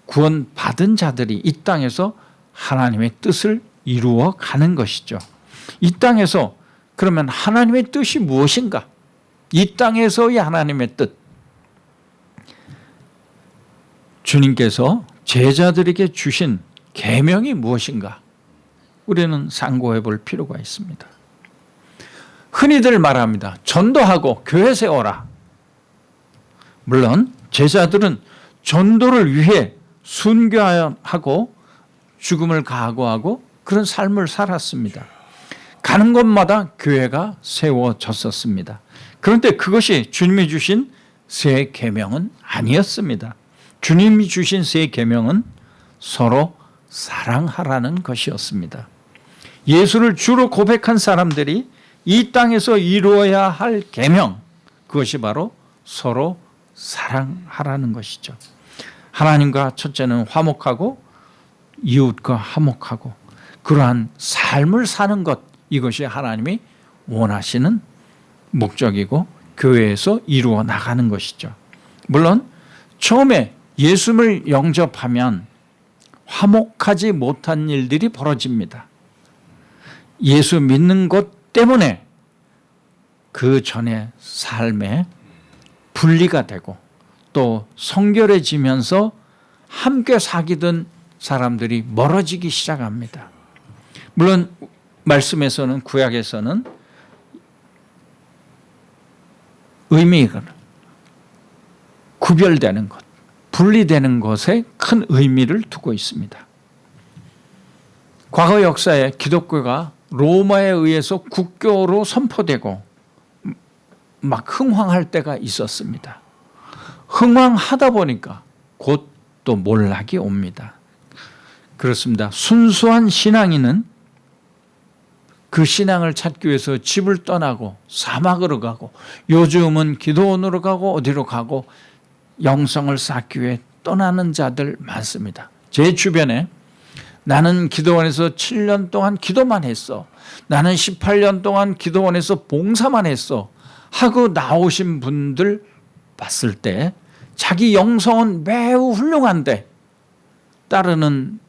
구원받은 자들이 이 땅에서 하나님의 뜻을 이루어가는 것이죠. 이 땅에서 그러면 하나님의 뜻이 무엇인가? 이 땅에서의 하나님의 뜻. 주님께서 제자들에게 주신 계명이 무엇인가? 우리는 상고해 볼 필요가 있습니다. 흔히들 말합니다. 전도하고 교회 세워라. 물론 제자들은 전도를 위해 순교하고 죽음을 각오하고 그런 삶을 살았습니다. 가는 곳마다 교회가 세워졌었습니다. 그런데 그것이 주님이 주신 새 계명은 아니었습니다. 주님이 주신 새 계명은 서로 사랑하라는 것이었습니다. 예수를 주로 고백한 사람들이 이 땅에서 이루어야 할 계명, 그것이 바로 서로 사랑하라는 것이죠. 하나님과 첫째는 화목하고 이웃과 화목하고 그러한 삶을 사는 것, 이것이 하나님이 원하시는 목적이고 교회에서 이루어 나가는 것이죠. 물론 처음에 예수를 영접하면 화목하지 못한 일들이 벌어집니다. 예수 믿는 것 때문에 그 전에 삶에 분리가 되고 또 성결해지면서 함께 사귀던 사람들이 멀어지기 시작합니다. 물론 말씀에서는, 구약에서는 의미가 구별되는 것, 분리되는 것에 큰 의미를 두고 있습니다. 과거 역사에 기독교가 로마에 의해서 국교로 선포되고 막 흥황할 때가 있었습니다. 흥황하다 보니까 곧 또 몰락이 옵니다. 그렇습니다. 순수한 신앙인은 그 신앙을 찾기 위해서 집을 떠나고 사막으로 가고 요즘은 기도원으로 가고 어디로 가고 영성을 쌓기 위해 떠나는 자들 많습니다. 제 주변에 나는 기도원에서 7년 동안 기도만 했어. 나는 18년 동안 기도원에서 봉사만 했어. 하고 나오신 분들 봤을 때 자기 영성은 매우 훌륭한데 따르는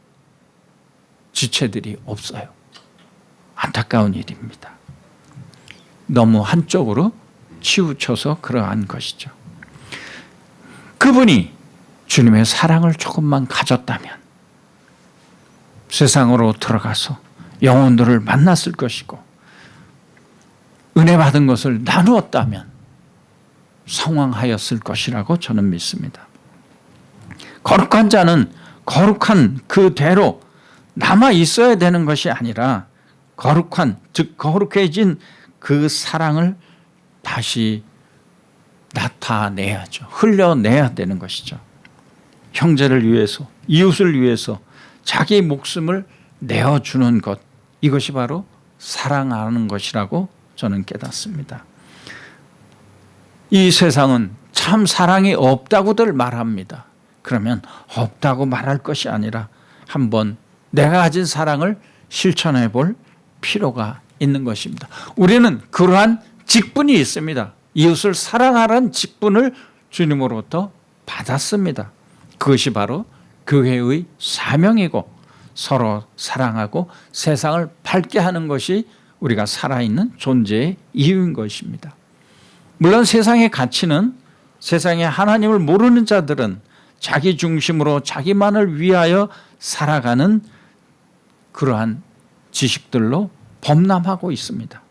지체들이 없어요. 안타까운 일입니다. 너무 한쪽으로 치우쳐서 그러한 것이죠. 그분이 주님의 사랑을 조금만 가졌다면 세상으로 들어가서 영혼들을 만났을 것이고 은혜 받은 것을 나누었다면 성황하였을 것이라고 저는 믿습니다. 거룩한 자는 거룩한 그대로 남아 있어야 되는 것이 아니라 거룩한, 즉 거룩해진 그 사랑을 다시 나타내야죠. 흘려내야 되는 것이죠. 형제를 위해서, 이웃을 위해서 자기 목숨을 내어주는 것, 이것이 바로 사랑하는 것이라고 저는 깨닫습니다. 이 세상은 참 사랑이 없다고들 말합니다. 그러면 없다고 말할 것이 아니라 한번 내가 가진 사랑을 실천해 볼 필요가 있는 것입니다. 우리는 그러한 직분이 있습니다. 이웃을 사랑하라는 직분을 주님으로부터 받았습니다. 그것이 바로 교회의 사명이고 서로 사랑하고 세상을 밝게 하는 것이 우리가 살아있는 존재의 이유인 것입니다. 물론 세상의 가치는, 세상에 하나님을 모르는 자들은 자기 중심으로 자기만을 위하여 살아가는 그러한 지식들로 범람하고 있습니다.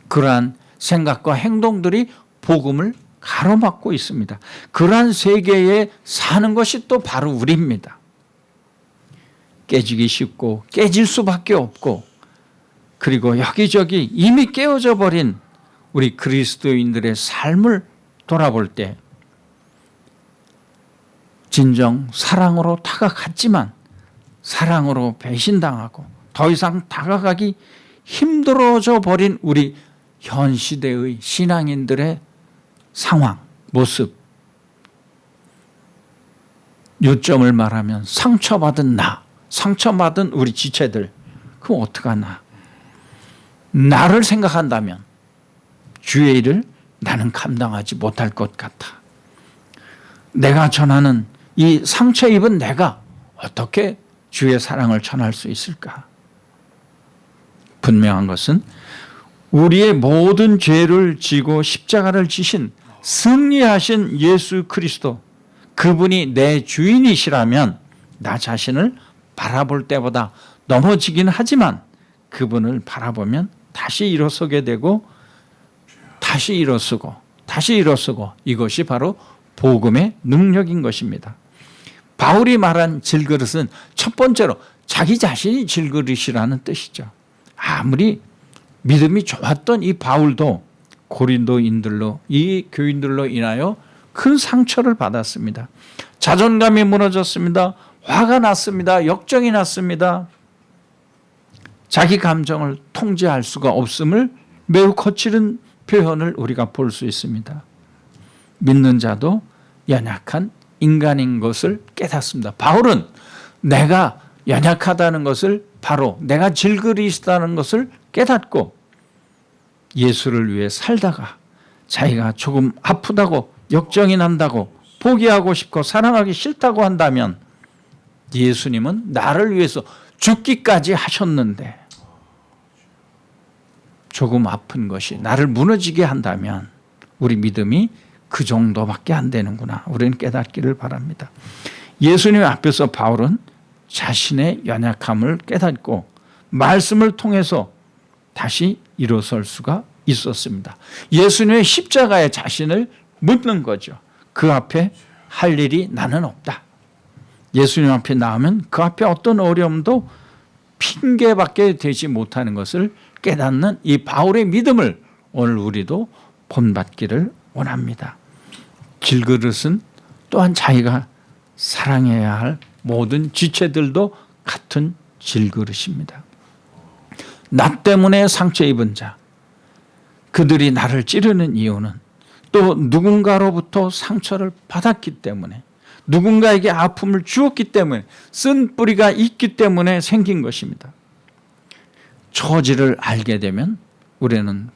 그러한 생각과 행동들이 복음을 가로막고 있습니다. 그러한 세계에 사는 것이 또 바로 우리입니다. 깨지기 쉽고 깨질 수밖에 없고, 그리고 여기저기 이미 깨어져 버린 우리 그리스도인들의 삶을 돌아볼 때 진정 사랑으로 다가갔지만 사랑으로 배신당하고 더 이상 다가가기 힘들어져 버린 우리 현 시대의 신앙인들의 상황, 모습, 요점을 말하면 상처받은 나, 상처받은 우리 지체들, 그럼 어떡하나? 나를 생각한다면 주의 일을 나는 감당하지 못할 것 같아. 내가 전하는 이 상처 입은 내가 어떻게 주의 사랑을 전할 수 있을까? 분명한 것은 우리의 모든 죄를 지고 십자가를 지신 승리하신 예수 그리스도, 그분이 내 주인이시라면 나 자신을 바라볼 때보다 넘어지긴 하지만 그분을 바라보면 다시 일어서게 되고 다시 일어서고 다시 일어서고, 이것이 바로 복음의 능력인 것입니다. 바울이 말한 질그릇은 첫 번째로 자기 자신이 질그릇이라는 뜻이죠. 아무리 믿음이 좋았던 이 바울도 고린도인들로, 이 교인들로 인하여 큰 상처를 받았습니다. 자존감이 무너졌습니다. 화가 났습니다. 역정이 났습니다. 자기 감정을 통제할 수가 없음을 매우 거칠은 표현을 우리가 볼 수 있습니다. 믿는 자도 연약한 인간인 것을 깨닫습니다. 바울은 내가 연약하다는 것을, 바로 내가 질그릇이다는 것을 깨닫고 예수를 위해 살다가 자기가 조금 아프다고, 역정이 난다고, 포기하고 싶고 사랑하기 싫다고 한다면 예수님은 나를 위해서 죽기까지 하셨는데 조금 아픈 것이 나를 무너지게 한다면 우리 믿음이 그 정도밖에 안 되는구나, 우리는 깨닫기를 바랍니다. 예수님 앞에서 바울은 자신의 연약함을 깨닫고 말씀을 통해서 다시 일어설 수가 있었습니다. 예수님의 십자가에 자신을 묻는 거죠. 그 앞에 할 일이 나는 없다. 예수님 앞에 나오면 그 앞에 어떤 어려움도 핑계밖에 되지 못하는 것을 깨닫는 이 바울의 믿음을 오늘 우리도 본받기를 원합니다. 질그릇은 또한 자기가 사랑해야 할 모든 지체들도 같은 질그릇입니다. 나 때문에 상처 입은 자, 그들이 나를 찌르는 이유는 또 누군가로부터 상처를 받았기 때문에, 누군가에게 아픔을 주었기 때문에, 쓴 뿌리가 있기 때문에 생긴 것입니다. 처지를 알게 되면 우리는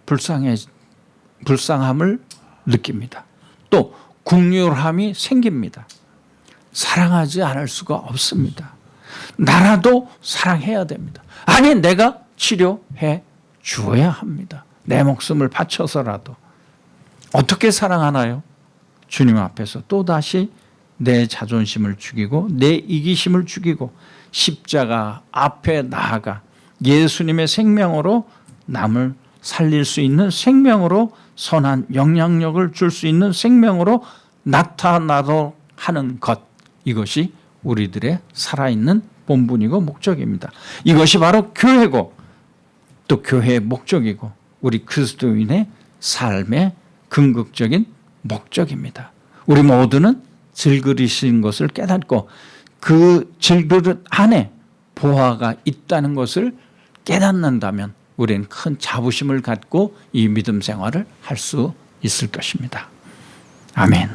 불쌍함을 느낍니다. 또 국률함이 생깁니다. 사랑하지 않을 수가 없습니다. 나라도 사랑해야 됩니다. 아니, 내가 치료해 주어야 합니다. 내 목숨을 바쳐서라도. 어떻게 사랑하나요? 주님 앞에서 또다시 내 자존심을 죽이고 내 이기심을 죽이고 십자가 앞에 나아가 예수님의 생명으로 남을 살릴 수 있는 생명으로, 선한 영향력을 줄 수 있는 생명으로 나타나도록 하는 것, 이것이 우리들의 살아있는 본분이고 목적입니다. 이것이 바로 교회고 또 교회의 목적이고 우리 그리스도인의 삶의 궁극적인 목적입니다. 우리 모두는 질그릇인 것을 깨닫고 그 질그릇 안에 보화가 있다는 것을 깨닫는다면 우리는 큰 자부심을 갖고 이 믿음 생활을 할 수 있을 것입니다. 아멘.